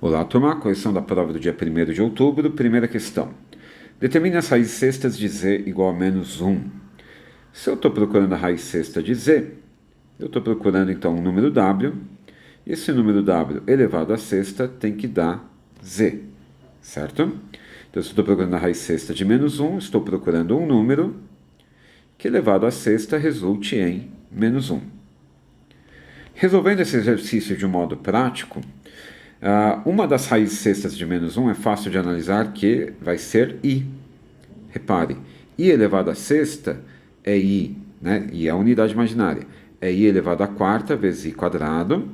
Olá, turma. Correção da prova do dia 1º de outubro. Primeira questão. Determine as raízes sextas de z igual a menos 1. Se eu estou procurando a raiz sexta de z, eu estou procurando então um número w. E esse número w elevado à sexta tem que dar z, certo? Então, se eu estou procurando a raiz sexta de menos 1, estou procurando um número que elevado à sexta resulte em menos 1. Resolvendo esse exercício de um modo prático, uma das raízes sextas de menos 1 é fácil de analisar, que vai ser i. Repare, i elevado à sexta é i, né? I é a unidade imaginária. É i elevado à quarta vezes i quadrado,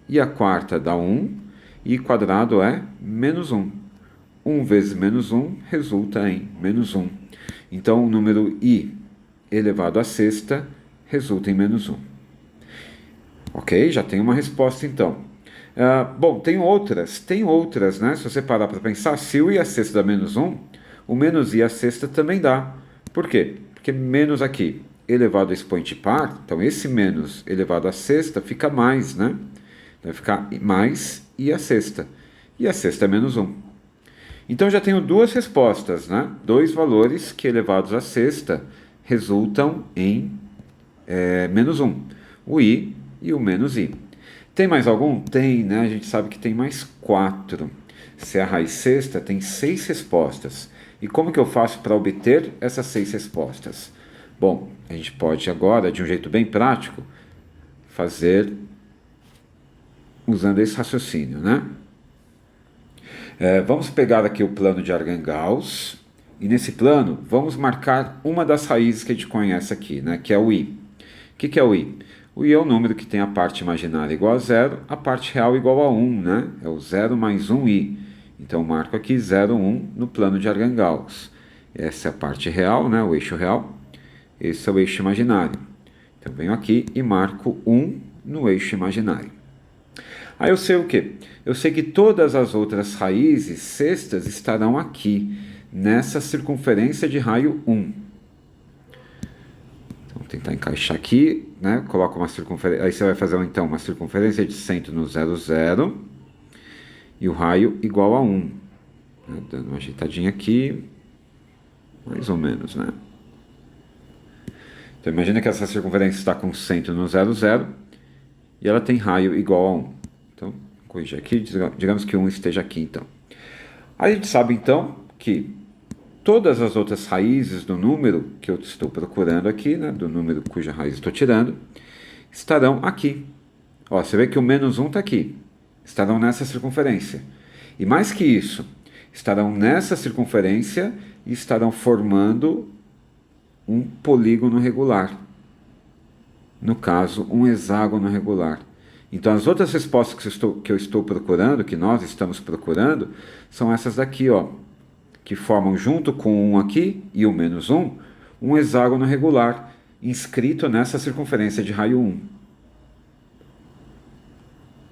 e a quarta dá 1, e i quadrado é menos 1. 1 vezes menos 1 resulta em menos 1. Então, o número i elevado à sexta resulta em menos 1. Ok? Já tem uma resposta, então. Bom, tem outras, né? Se você parar para pensar, se o i a sexta dá menos 1, o menos i a sexta também dá. Por quê? Porque menos aqui elevado a expoente par, então esse menos elevado a sexta fica mais, né? Vai ficar mais i a sexta. E a sexta é menos 1. Então já tenho duas respostas, né? Dois valores que elevados à sexta resultam em menos 1. O i e o menos i. Tem mais algum? Tem, né? A gente sabe que tem mais 4. Se é a raiz sexta, tem 6 respostas. E como que eu faço para obter essas 6 respostas? Bom, a gente pode agora, de um jeito bem prático, fazer usando esse raciocínio, né? Vamos pegar aqui o plano de Argand-Gauss, e nesse plano vamos marcar uma das raízes que a gente conhece aqui, né? Que é o i. O que é o i? O i é o número que tem a parte imaginária igual a 0, a parte real igual a 1, né? É o 0 mais 1i. Então, marco aqui 0, 1 no plano de Argand-Gauss. Essa é a parte real, né? O eixo real. Esse é o eixo imaginário. Então, venho aqui e marco 1 no eixo imaginário. Aí eu sei o quê? Eu sei que todas as outras raízes sextas estarão aqui, nessa circunferência de raio 1. Vou tentar encaixar aqui, né? Coloca uma circunferência. Aí você vai fazer então uma circunferência de centro no 0, 0 e o raio igual a 1. Né? Dando uma ajeitadinha aqui, mais ou menos, né? Então imagina que essa circunferência está com centro no 0, 0 e ela tem raio igual a 1. Então, corrigir aqui, digamos que 1 esteja aqui, então. Aí a gente sabe, então, que todas as outras raízes do número que eu estou procurando aqui, né, do número cuja raiz estou tirando, estarão aqui. Ó, você vê que o menos 1 está aqui. Estarão nessa circunferência. E mais que isso, estarão nessa circunferência e estarão formando um polígono regular. No caso, um hexágono regular. Então, as outras respostas que eu estou procurando, que nós estamos procurando, são essas daqui, ó, que formam junto com 1 aqui e o menos 1, um hexágono regular inscrito nessa circunferência de raio 1.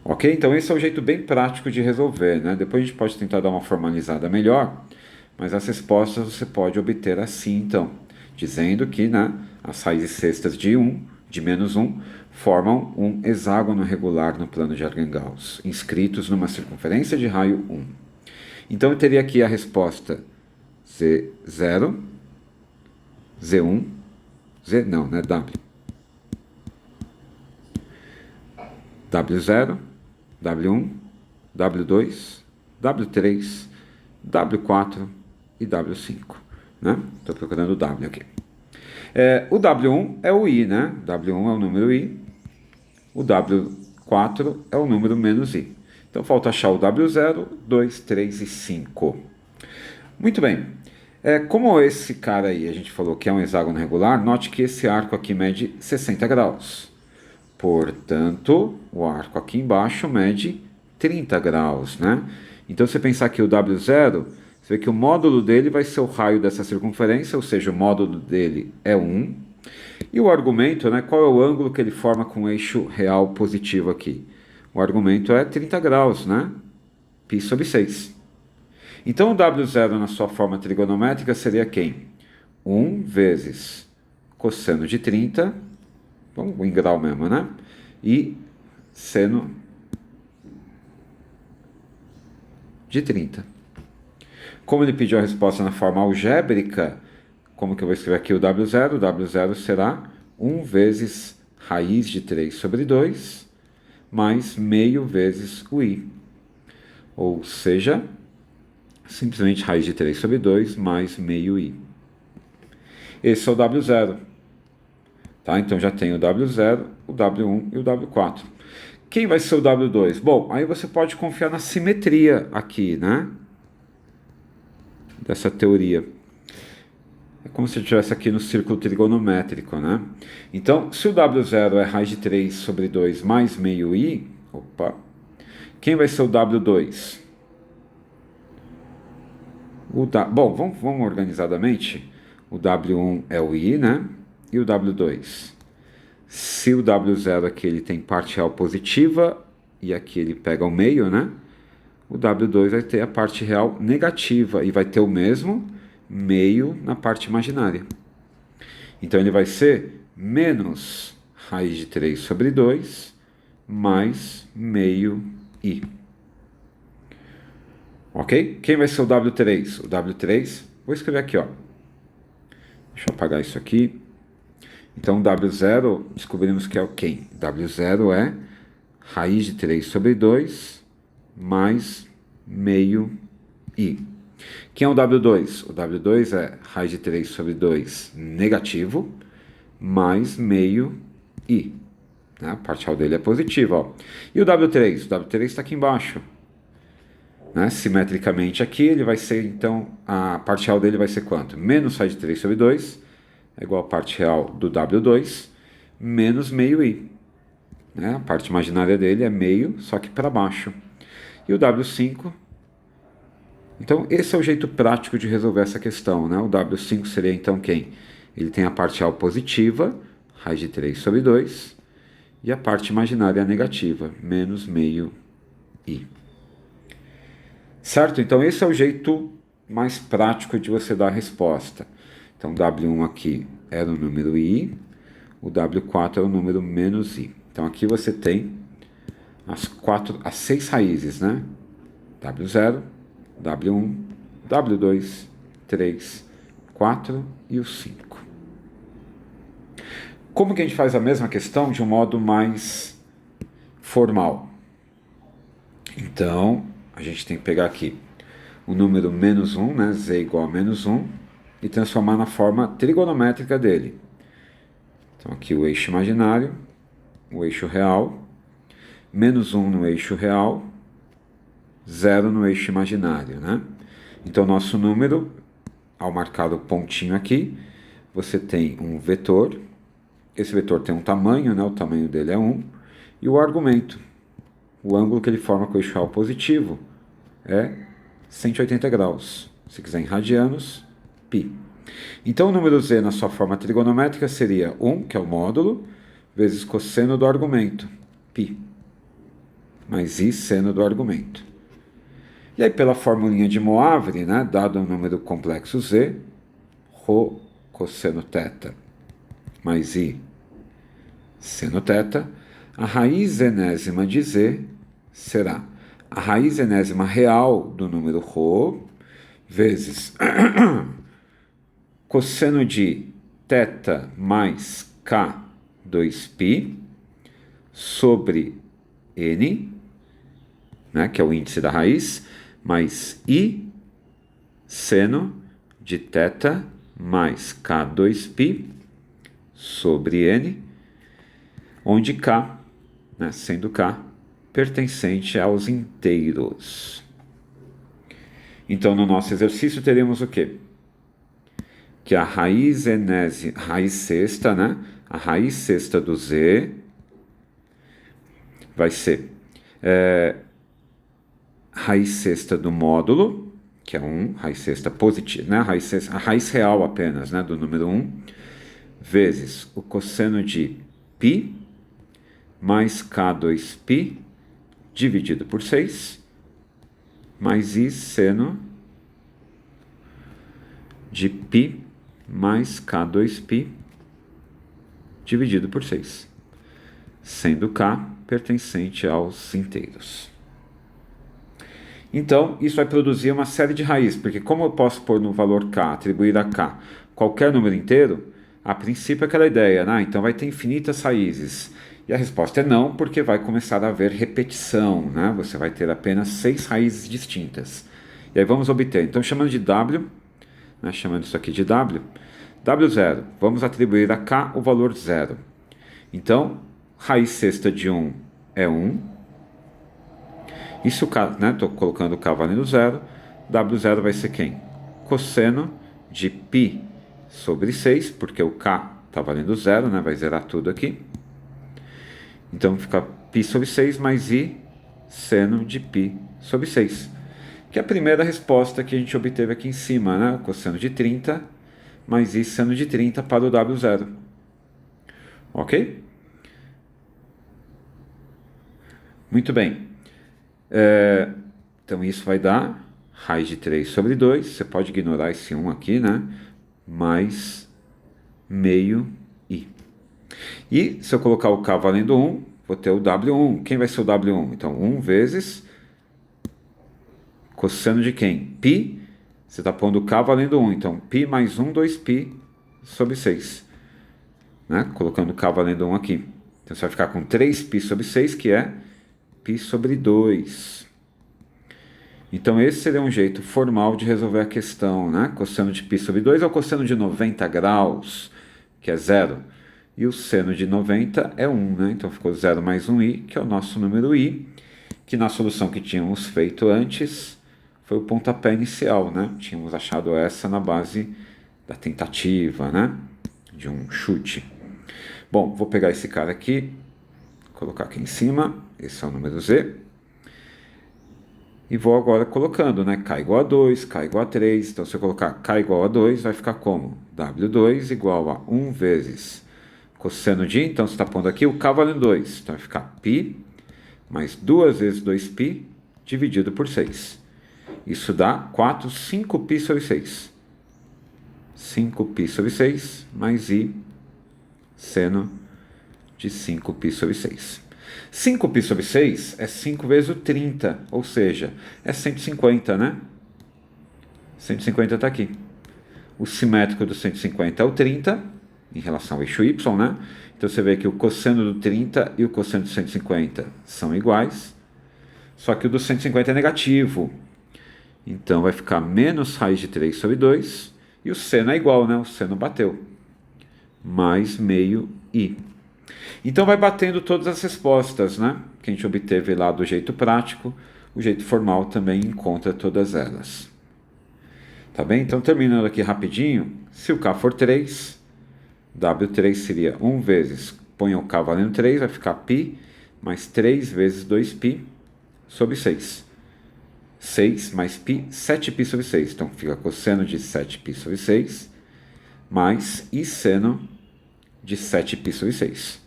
Ok? Então, esse é o jeito bem prático de resolver, né? Depois a gente pode tentar dar uma formalizada melhor, mas as respostas você pode obter assim, então, dizendo que, né, as raízes sextas de menos 1, formam um hexágono regular no plano de Argand-Gauss, inscritos numa circunferência de raio 1. Então, eu teria aqui a resposta Z0, Z1, W. W0, W1, W2, W3, W4 e W5. Né? Estou procurando o W aqui. O W1 é o I, né? W1 é o número I. O W4 é o número menos I. Então, falta achar o W0, 2, 3 e 5. Muito bem. Como esse cara aí, a gente falou que é um hexágono regular, note que esse arco aqui mede 60 graus. Portanto, o arco aqui embaixo mede 30 graus, né? Então, se você pensar que o W0, você vê que o módulo dele vai ser o raio dessa circunferência, ou seja, o módulo dele é 1. E o argumento, né, qual é o ângulo que ele forma com o eixo real positivo aqui? O argumento é 30 graus, né? Π sobre 6. Então, o W0 na sua forma trigonométrica seria quem? 1 vezes cosseno de 30, vamos em grau mesmo, né? E seno de 30. Como ele pediu a resposta na forma algébrica, como que eu vou escrever aqui o W0? O W0 será 1 vezes raiz de 3 sobre 2, mais meio vezes o i. Ou seja, simplesmente raiz de 3 sobre 2 mais meio i. Esse é o W0. Tá? Então já tem o W0, o W1 e o W4. Quem vai ser o W2? Bom, aí você pode confiar na simetria aqui, né? Dessa teoria. É como se eu estivesse aqui no círculo trigonométrico, né? Então, se o W0 é raiz de 3 sobre 2 mais meio i, opa, quem vai ser o W2? Bom, vamos organizadamente. O W1 é o i, né? E o W2? Se o W0 aqui ele tem parte real positiva e aqui ele pega o meio, né? O W2 vai ter a parte real negativa e vai ter o mesmo meio na parte imaginária. Então ele vai ser menos raiz de 3 sobre 2 mais meio i. Ok? Quem vai ser o W3? O W3, vou escrever aqui, ó. Deixa eu apagar isso aqui. Então, W0, descobrimos que é o quem? W0 é raiz de 3 sobre 2 mais meio i. Quem é o W2? O W2 é raiz de 3 sobre 2 negativo mais meio i. Né? A parcial dele é positiva. Ó. E o W3? O W3 está aqui embaixo. Né? Simetricamente aqui, ele vai ser, então, a parcial dele vai ser quanto? Menos raiz de 3 sobre 2 é igual a parte real do W2 menos meio i. Né? A parte imaginária dele é meio, só que para baixo. E o W5, então esse é o jeito prático de resolver essa questão. Né? O W5 seria então quem? Ele tem a parte real positiva, raiz de 3 sobre 2, e a parte imaginária negativa, menos meio i. Certo? Então esse é o jeito mais prático de você dar a resposta. Então, W1 aqui era o número i, o W4 é o número menos i. Então, aqui você tem as 6 raízes, né? W0, W1, W2, 3, 4 e o 5. Como que a gente faz a mesma questão de um modo mais formal? Então, a gente tem que pegar aqui o número menos 1, né? Z igual a menos 1, e transformar na forma trigonométrica dele. Então aqui o eixo imaginário, o eixo real, menos 1 no eixo real, 0 no eixo imaginário, né? Então nosso número, ao marcar o pontinho aqui, você tem um vetor, esse vetor tem um tamanho, né? O tamanho dele é 1, e o argumento, o ângulo que ele forma com o eixo real positivo é 180 graus. Se quiser em radianos, π. Então o número z na sua forma trigonométrica seria 1, que é o módulo, vezes cosseno do argumento, π, mais i seno do argumento. E aí pela formulinha de Moivre, né, dado um número complexo z, ρ cosseno θ mais i seno θ, a raiz enésima de z será a raiz enésima real do número ρ vezes cosseno de θ mais k 2π sobre n, né, que é o índice da raiz, mais i seno de θ mais k 2π sobre n, onde k, né, sendo k, pertencente aos inteiros. Então, no nosso exercício, teremos o quê? Que a raiz sexta, né? A raiz sexta do z vai ser raiz sexta do módulo, que é 1, raiz sexta positiva, né? A raiz real apenas, né? Do número 1, vezes o cosseno de π mais k2π dividido por 6, mais i seno de π mais k2π dividido por 6, sendo k pertencente aos inteiros. Então, isso vai produzir uma série de raízes, porque como eu posso pôr no valor k, atribuir a k, qualquer número inteiro, a princípio é aquela ideia, né? Então vai ter infinitas raízes. E a resposta é não, porque vai começar a haver repetição, né? Você vai ter apenas 6 raízes distintas. E aí vamos obter, então chamando de w, né? Chamando isso aqui de w0, vamos atribuir a k o valor 0. Então, raiz sexta de 1 é 1. E se o k, né, estou colocando o k valendo 0, w0 vai ser quem? Cosseno de π sobre 6, porque o k está valendo 0, né, vai zerar tudo aqui. Então fica π sobre 6 mais i seno de π sobre 6. Que é a primeira resposta que a gente obteve aqui em cima, né? O cosseno de 30 mais i seno de 30 para o w0. Ok? Muito bem. Então isso vai dar raiz de 3 sobre 2, você pode ignorar esse 1 aqui, né? Mais meio i. E se eu colocar o k valendo 1, vou ter o w1. Quem vai ser o w1? Então 1 vezes cosseno de quem? π. Você está pondo o k valendo 1, então π mais 1, 2π sobre 6. Né? Colocando o k valendo 1 aqui. Então você vai ficar com 3π sobre 6, que é π sobre 2. Então esse seria um jeito formal de resolver a questão, né? Cosseno de π sobre 2 é o cosseno de 90 graus, que é 0. E o seno de 90 é 1, né? Então ficou 0 mais 1i, que é o nosso número i, que na solução que tínhamos feito antes foi o pontapé inicial, né? Tínhamos achado essa na base da tentativa, né? De um chute. Bom, vou pegar esse cara aqui, colocar aqui em cima, esse é o número z, e vou agora colocando, né, k igual a 2, k igual a 3, então se eu colocar k igual a 2, vai ficar como? W2 igual a 1 vezes cosseno de, então você está pondo aqui o k valendo 2, então vai ficar π mais 2 vezes 2π dividido por 6. Isso dá 5π sobre 6. 5π sobre 6 mais i seno de 5π sobre 6. 5π sobre 6 é 5 vezes o 30, ou seja, é 150, né? 150 está aqui. O simétrico do 150 é o 30, em relação ao eixo y, né? Então você vê que o cosseno do 30 e o cosseno do 150 são iguais, só que o do 150 é negativo. Então vai ficar menos raiz de 3 sobre 2, e o seno é igual, né? O seno bateu. Mais meio i. Então vai batendo todas as respostas, né? Que a gente obteve lá do jeito prático, o jeito formal também encontra todas elas. Tá bem? Então terminando aqui rapidinho, se o k for 3, W3 seria 1 vezes, põe o k valendo 3, vai ficar π mais 3 vezes 2π sobre 6. 6 mais π, 7π sobre 6. Então fica cosseno de 7π sobre 6 mais i seno de 7π sobre 6.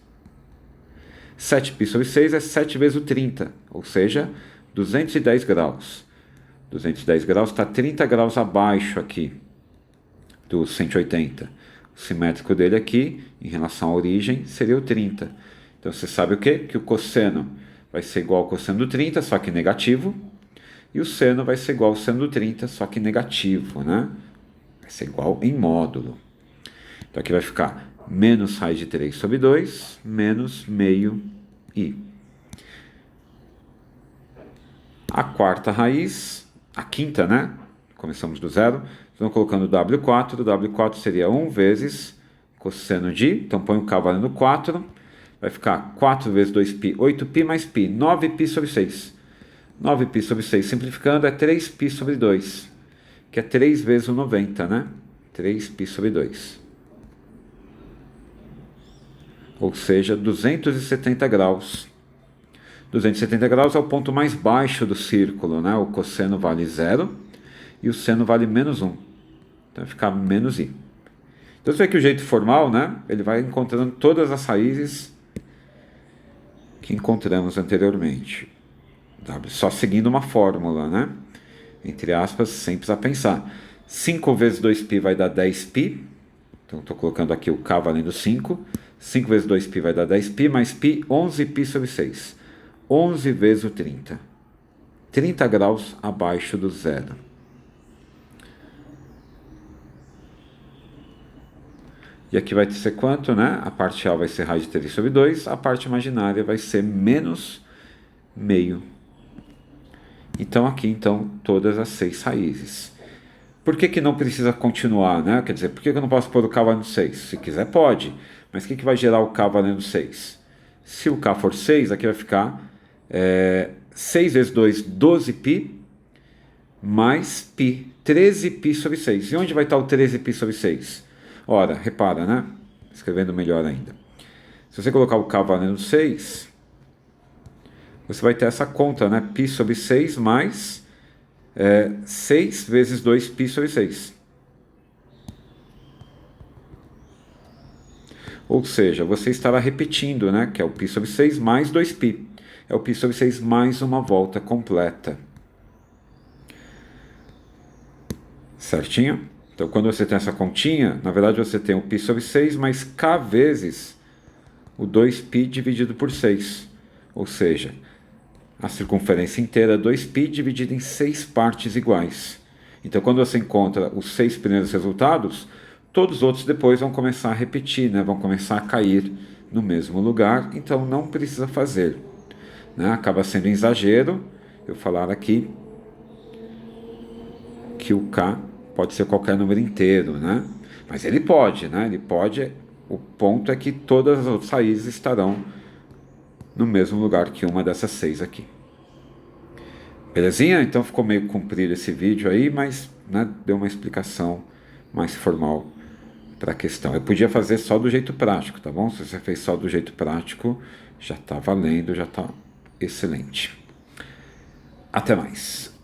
7π sobre 6 é 7 vezes o 30, ou seja, 210 graus. 210 graus está 30 graus abaixo aqui do 180. O simétrico dele aqui, em relação à origem, seria o 30. Então você sabe o quê? Que o cosseno vai ser igual ao cosseno do 30, só que negativo. E o seno vai ser igual ao seno do 30, só que negativo, né? Vai ser igual em módulo. Então aqui vai ficar menos raiz de 3 sobre 2, menos meio i. A quarta raiz, a quinta, né? Começamos do zero. Então, colocando W4, W4 seria 1 vezes cosseno de, então põe o k valendo 4, vai ficar 4 vezes 2π, 8π mais π, 9π sobre 6. 9π sobre 6, simplificando, é 3π sobre 2, que é 3 vezes o 90, né? 3π sobre 2. Ou seja, 270 graus. 270 graus é o ponto mais baixo do círculo, né? O cosseno vale 0 e o seno vale menos 1. Então vai ficar menos i. Então você vê que o jeito formal, né? Ele vai encontrando todas as raízes que encontramos anteriormente. Só seguindo uma fórmula, né? Entre aspas, sem precisar pensar. 5 vezes 2π vai dar 10π. Então estou colocando aqui o k valendo 5. 5 vezes 2π vai dar 10π, mais π, 11π sobre 6. 11 vezes o 30. 30 graus abaixo do zero. E aqui vai ser quanto, né? A parte real vai ser raiz de 3 sobre 2, a parte imaginária vai ser menos meio. Então aqui, então, todas as 6 raízes. Por que não precisa continuar, né? Quer dizer, por que eu não posso pôr o K valendo 6? Se quiser, pode. Mas o que vai gerar o K valendo 6? Se o K for 6, aqui vai ficar 6 vezes 2, 12π, mais π, 13π sobre 6. E onde vai estar o 13π sobre 6? Ora, repara, né? Escrevendo melhor ainda. Se você colocar o K valendo 6, você vai ter essa conta, né? π sobre 6 mais 6 vezes 2π sobre 6. Ou seja, você estará repetindo, né? Que é o π sobre 6 mais 2π. É o π sobre 6 mais uma volta completa. Certinho? Então, quando você tem essa continha, na verdade você tem o π sobre 6 mais k vezes o 2π dividido por 6. Ou seja, a circunferência inteira é 2π dividida em 6 partes iguais. Então, quando você encontra os 6 primeiros resultados, todos os outros depois vão começar a repetir, né? Vão começar a cair no mesmo lugar, então não precisa fazer. Né? Acaba sendo um exagero eu falar aqui que o K pode ser qualquer número inteiro, né? Mas ele pode, né? Ele pode, o ponto é que todas as outras raízes estarão no mesmo lugar que uma dessas 6 aqui. Belezinha? Então ficou meio comprido esse vídeo aí, mas né, deu uma explicação mais formal para a questão. Eu podia fazer só do jeito prático, tá bom? Se você fez só do jeito prático, já está valendo, já está excelente. Até mais.